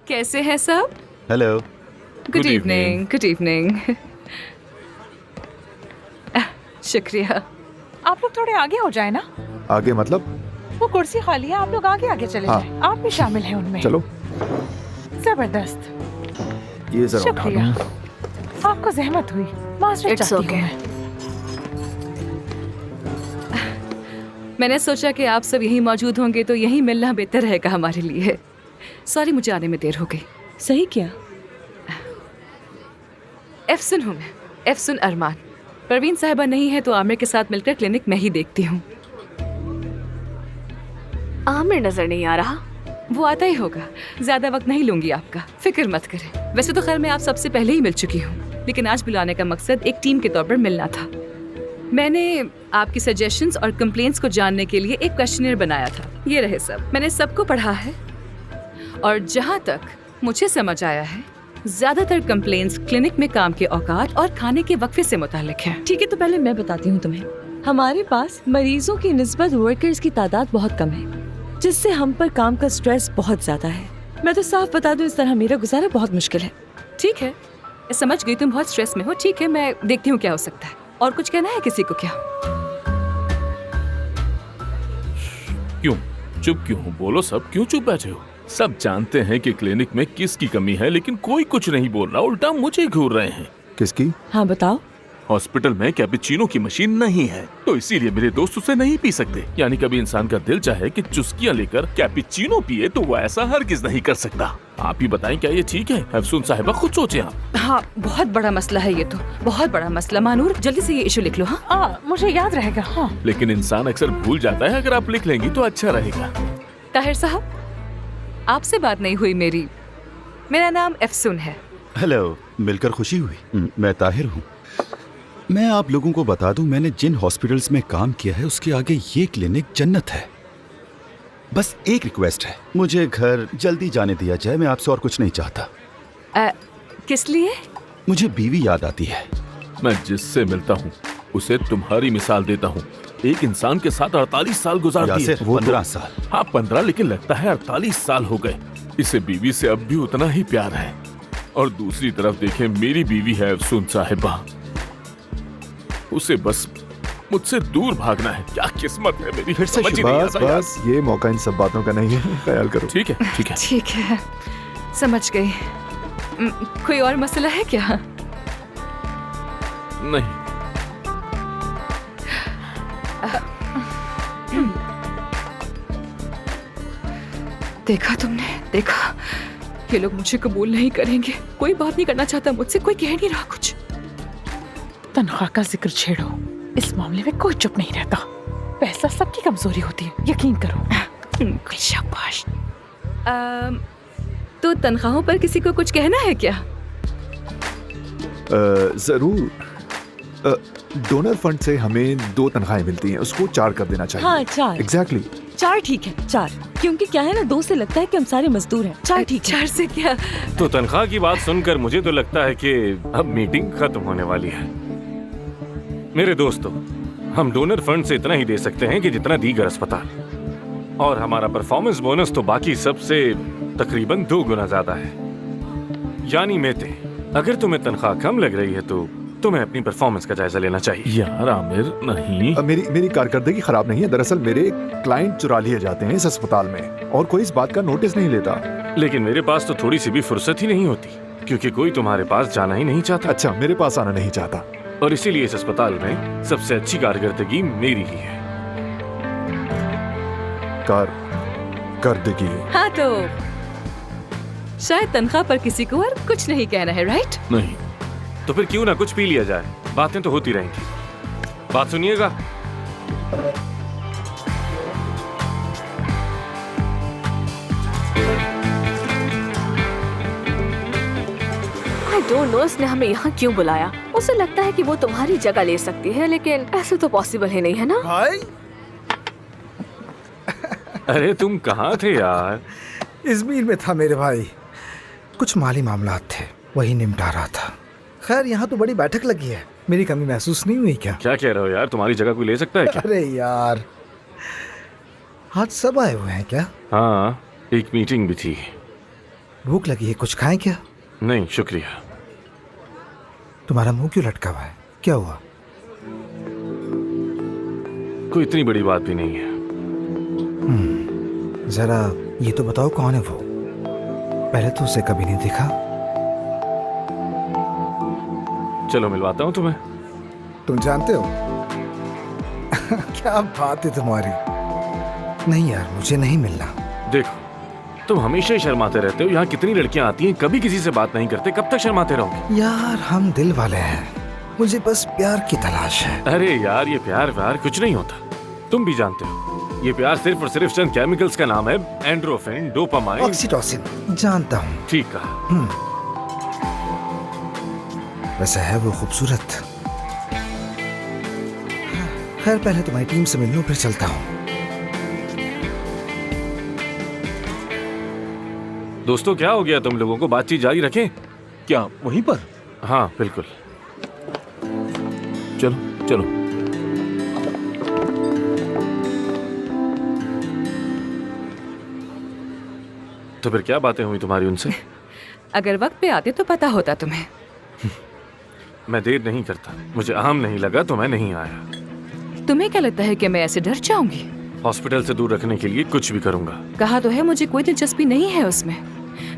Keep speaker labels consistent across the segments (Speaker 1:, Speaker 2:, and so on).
Speaker 1: कैसे हैं सब?
Speaker 2: Hello.
Speaker 1: Good evening. Good evening. शुक्रिया।
Speaker 3: आप लोग थोड़े आगे हो जाए ना।
Speaker 2: आगे मतलब?
Speaker 3: वो कुर्सी खाली है, आप लोग आगे आगे चले
Speaker 2: हाँ।
Speaker 3: जाएं। आप भी शामिल हैं उनमें।
Speaker 2: चलो।
Speaker 3: जबरदस्त।
Speaker 2: ये जरा उठा
Speaker 3: शुक्रिया।
Speaker 2: लो।
Speaker 3: आपको जहमत हुई। माजरत
Speaker 1: It's
Speaker 3: चाहती
Speaker 1: okay.
Speaker 3: हूँ मैं।
Speaker 1: मैंने सोचा कि आप सब यहीं मौजूद होंगे तो यहीं मिलना बेहतर रहेगा हमारे लिए। सॉरी, मुझे आने में देर हो गई।
Speaker 4: सही क्या?
Speaker 1: एफसुन हूँ मैं, एफसुन अरमान। परवीन साहिबा नहीं है तो आमिर के साथ मिलकर क्लिनिक मैं ही देखती हूँ।
Speaker 4: आमिर नजर नहीं आ रहा।
Speaker 1: वो आता ही होगा। ज्यादा वक्त नहीं लूंगी आपका, फिक्र मत करें। वैसे तो खैर मैं आप सबसे पहले ही मिल चुकी हूँ, लेकिन आज बुलाने का मकसद एक टीम के तौर पर मिलना था। मैंने आपकी सजेशंस और कंप्लेंट्स को जानने के लिए एक क्वेश्चनर बनाया था। ये रहे सब। मैंने सबको पढ़ा है और जहाँ तक मुझे समझ आया है, ज्यादातर कंप्लेंट्स क्लिनिक में काम के औकात और खाने के वक्फे से मुताल्लिक हैं।
Speaker 4: ठीक है, तो पहले मैं बताती हूँ तुम्हें। हमारे पास मरीजों की निस्बत वर्कर्स की तादाद बहुत कम है, जिससे हम पर काम का स्ट्रेस बहुत ज्यादा है। मैं तो साफ बता दूं, इस तरह मेरा गुजारा बहुत मुश्किल है।
Speaker 1: ठीक है, मैं समझ गई तुम बहुत स्ट्रेस में हो। ठीक है, मैं देखती हूँ क्या हो सकता है। और कुछ कहना है किसी को क्या?
Speaker 5: क्यों चुप क्यों हो? बोलो सब, क्यों चुप बैठे हो? सब जानते हैं कि क्लिनिक में किसकी कमी है, लेकिन कोई कुछ नहीं बोल रहा, उल्टा मुझे घूर रहे हैं।
Speaker 2: किसकी?
Speaker 4: हाँ बताओ।
Speaker 5: हॉस्पिटल में कैपेचिनो की मशीन नहीं है, तो इसीलिए मेरे दोस्त उसे नहीं पी सकते। यानी कभी इंसान का दिल चाहे कि चुस्कियां लेकर कैपेचिनो पिए, तो वो ऐसा हरगिज नहीं कर सकता। आप ही बताएं, क्या ये ठीक है? अफसून साहिबा, खुद सोचे आप।
Speaker 1: हाँ, बहुत बड़ा मसला है ये तो, बहुत बड़ा मसला। मानूर, जल्दी से ये इशू लिख लो। हाँ,
Speaker 3: मुझे याद रहेगा। हाँ।
Speaker 5: लेकिन इंसान अक्सर भूल जाता है, अगर आप लिख लेंगी तो अच्छा रहेगा।
Speaker 1: ताहिर साहब, आपसे बात नहीं हुई मेरी। मेरा नाम अफसून है।
Speaker 2: हेलो, मिलकर खुशी हुई। मैं ताहिर हूँ। मैं आप लोगों को बता दूं, मैंने जिन हॉस्पिटल्स में काम किया है उसके आगे ये क्लिनिक जन्नत है। बस एक रिक्वेस्ट है, मुझे घर जल्दी जाने दिया जाए। मैं आपसे और कुछ नहीं चाहता।
Speaker 1: किस लिए?
Speaker 2: मुझे बीवी याद आती है।
Speaker 5: मैं जिससे मिलता हूँ उसे तुम्हारी मिसाल देता हूँ। एक इंसान के साथ 48 साल गुजार दिए।
Speaker 2: 15 साल।
Speaker 5: हाँ 15, लेकिन लगता है 48 साल हो गए। इसे बीवी से अब भी उतना ही प्यार है। और दूसरी तरफ देखें, मेरी बीवी है अफसून साहिबा। उसे बस मुझसे दूर भागना है। क्या किस्मत है मेरी।
Speaker 2: फिर से
Speaker 6: बस ये मौका इन सब बातों का नहीं है, ख्याल करो।
Speaker 5: ठीक है, ठीक है,
Speaker 1: ठीक है, समझ गई। कोई और मसला है क्या?
Speaker 5: नहीं।
Speaker 1: देखा तुमने, देखा, ये लोग मुझे कबूल नहीं करेंगे। कोई बात नहीं करना चाहता मुझसे, कोई कह नहीं रहा कुछ।
Speaker 3: तनख्वाह का जिक्र छेड़ो, इस मामले में कोई चुप नहीं रहता। पैसा सबकी कमजोरी होती है, यकीन करो।
Speaker 1: शाबाश। तो तनख्वाहों पर किसी को कुछ कहना है क्या?
Speaker 6: जरूर। डोनर फंड से हमें 2 तनख्वाहें मिलती हैं, उसको 4 कर देना चाहिए।
Speaker 4: हाँ 4।
Speaker 6: एग्जैक्टली।
Speaker 4: 4 ठीक है, 4। क्योंकि क्या है ना, 2 से लगता है कि हम सारे मजदूर हैं। 4 ठीक है।
Speaker 1: 4 से क्या?
Speaker 7: तो तनख्वाह की बात सुनकर मुझे तो लगता है कि अब मीटिंग खत्म होने वाली है। मेरे दोस्तों, हम डोनर फंड से इतना ही दे सकते हैं कि जितना दीगर अस्पताल, और हमारा परफॉर्मेंस बोनस तो बाकी सबसे तकरीबन 2 गुना ज्यादा है। यानी मेते, अगर तुम्हें तनख्वाह कम लग रही है तो तुम्हें अपनी परफॉर्मेंस का जायजा लेना चाहिए।
Speaker 5: यार आमिर, नहीं।
Speaker 6: मेरी कारकर्दगी खराब नहीं है। दरअसल मेरे क्लाइंट चुरा लिए जाते हैं इस अस्पताल में और कोई इस बात का नोटिस नहीं लेता।
Speaker 7: लेकिन मेरे पास तो थोड़ी सी भी फुर्सत ही नहीं होती, क्योंकि कोई तुम्हारे पास जाना ही नहीं चाहता।
Speaker 6: अच्छा, मेरे पास आना नहीं चाहता।
Speaker 7: और इसीलिए इस अस्पताल में सबसे अच्छी कारकर्दगी मेरी ही है।
Speaker 6: कारकर्दगी?
Speaker 1: हाँ, तो शायद तनख्वाह पर किसी को और कुछ नहीं कहना है, राइट?
Speaker 5: नहीं।
Speaker 7: तो फिर क्यों ना कुछ पी लिया जाए, बातें तो होती रहेंगी। बात सुनिएगा।
Speaker 4: आई डोंट नो इसने हमें यहाँ क्यों बुलाया। उसे लगता है कि वो तुम्हारी जगह ले सकती है, लेकिन ऐसे तो पॉसिबल ही नहीं है ना।
Speaker 8: भाई
Speaker 7: अरे तुम कहाँ थे यार?
Speaker 8: इज़मीर में था मेरे भाई, कुछ माली मामलात थे, वही निपटा रहा था। खैर यहाँ तो बड़ी बैठक लगी है, मेरी कमी महसूस नहीं हुई क्या?
Speaker 7: क्या कह रहे हो यार, तुम्हारी जगह कोई ले सकता है क्या?
Speaker 8: अरे यार, आज सब आए हुए हैं क्या?
Speaker 7: हाँ, एक मीटिंग भी थी।
Speaker 8: भूख लगी है, कुछ खाएं क्या?
Speaker 7: नहीं शुक्रिया।
Speaker 8: तुम्हारा मुंह क्यों लटका हुआ है? क्या हुआ?
Speaker 7: कोई इतनी बड़ी बात भी नहीं है।
Speaker 8: जरा ये तो बताओ कौन है वो? पहले तो उसे कभी नहीं देखा।
Speaker 7: चलो मिलवाता हूँ तुम्हें।
Speaker 8: तुम जानते हो? क्या बात है तुम्हारी। नहीं यार, मुझे नहीं मिलना।
Speaker 7: देखो, तुम हमेशा ही शर्माते रहते हो। यहाँ कितनी लड़कियाँ आती हैं, कभी किसी से बात नहीं करते। कब तक शर्माते रहोगे?
Speaker 8: यार हम दिल वाले हैं, मुझे बस प्यार की तलाश है।
Speaker 7: अरे यार, ये प्यार व्यार कुछ नहीं होता। तुम भी जानते हो, ये प्यार सिर्फ और सिर्फ चंद केमिकल्स का नाम है। Endorphin, dopamine.
Speaker 8: ऑक्सीटोसिन, जानता हूँ।
Speaker 7: ठीक कहा।
Speaker 8: वैसे है वो खूबसूरत। खैर पहले तुम्हारी टीम से मिल लूं, फिर चलता हूँ।
Speaker 7: दोस्तों क्या हो गया तुम लोगों को? बातचीत जारी रखें।
Speaker 5: क्या वहीं पर?
Speaker 7: हाँ बिल्कुल।
Speaker 5: चलो चलो।
Speaker 7: तो फिर क्या बातें हुई तुम्हारी उनसे?
Speaker 1: अगर वक्त पे आते तो पता होता तुम्हें।
Speaker 7: मैं देर नहीं करता, मुझे अहम नहीं लगा तो मैं नहीं आया।
Speaker 1: तुम्हें क्या लगता है कि मैं ऐसे डर जाऊंगी?
Speaker 7: हॉस्पिटल से दूर रखने के लिए कुछ भी करूंगा।
Speaker 1: कहा तो है मुझे कोई दिलचस्पी नहीं है उसमें।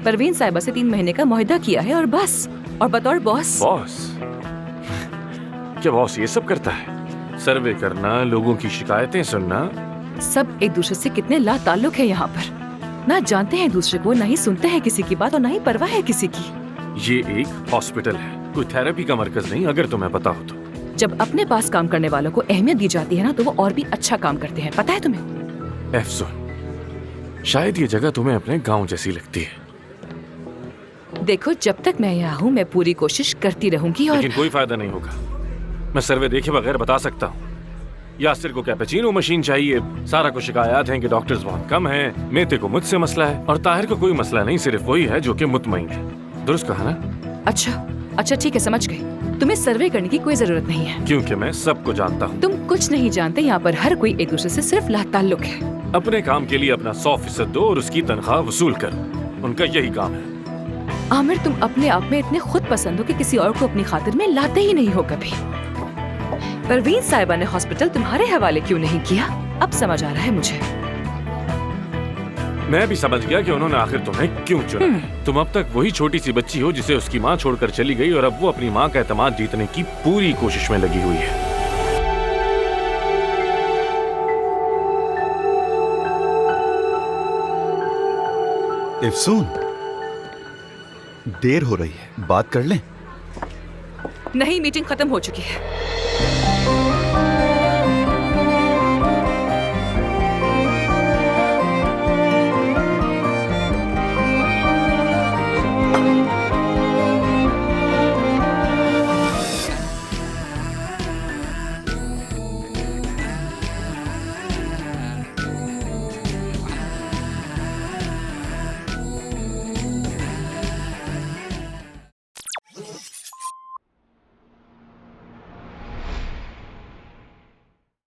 Speaker 1: परवीन साहिबा से 3 महीने का मुआहदा किया है और बस। और बतौर बॉस।
Speaker 7: बॉस? क्या बॉस ये सब करता है? सर्वे करना, लोगों की शिकायतें सुनना।
Speaker 1: सब एक दूसरे से कितने लाताल्लुक है यहाँ पर। ना जानते हैं दूसरे को, ना ही सुनते हैं किसी की बात और ना ही परवाह है किसी की।
Speaker 7: ये एक हॉस्पिटल है, कोई थेरेपी का मरकज नहीं, अगर तुम्हें पता हो तो।
Speaker 1: जब अपने पास काम करने वालों को अहमियत दी जाती है ना, तो वो और भी अच्छा काम करते हैं, पता है तुम्हें?
Speaker 7: अफसोस, शायद ये जगह तुम्हें अपने गांव जैसी लगती है।
Speaker 1: देखो, जब तक मैं यहाँ हूँ मैं पूरी कोशिश करती रहूंगी। और
Speaker 7: लेकिन कोई फायदा नहीं होगा। मैं सर्वे देखे बगैर बता सकता हूँ। यासिर को कैपेचिनो मशीन चाहिए, सारा को शिकायत है कि डॉक्टर्स बहुत कम हैं, मेते को मुझसे मसला है, और ताहिर को कोई मसला नहीं, सिर्फ वही है जो कि मुतमईन है। दुरुस्त कहा ना?
Speaker 1: अच्छा ठीक है, समझ गई। तुम्हें सर्वे करने की कोई जरूरत नहीं है,
Speaker 7: क्योंकि मैं सबको जानता हूँ।
Speaker 1: तुम कुछ नहीं जानते। यहाँ पर हर कोई एक दूसरे से सिर्फ लाताल्लुक है।
Speaker 7: अपने काम के लिए अपना 100% दो और उसकी तनख्वाह वसूल करो, उनका यही काम है।
Speaker 1: आमिर, तुम अपने आप में इतने खुद पसंद हो कि किसी और को अपनी खातिर में लाते ही नहीं हो कभी। परवीन साहिबा ने हॉस्पिटल तुम्हारे हवाले क्यों नहीं किया, अब समझ आ रहा है मुझे।
Speaker 7: मैं भी समझ गया कि उन्होंने आखिर तुम्हें क्यों चुना है। तुम अब तक वही छोटी सी बच्ची हो जिसे उसकी माँ छोड़कर चली गई, और अब वो अपनी माँ का एतमाद जीतने की पूरी कोशिश में लगी हुई है।
Speaker 2: इफ्सून, देर हो रही है, बात कर लें?
Speaker 1: नहीं, मीटिंग खत्म हो चुकी है।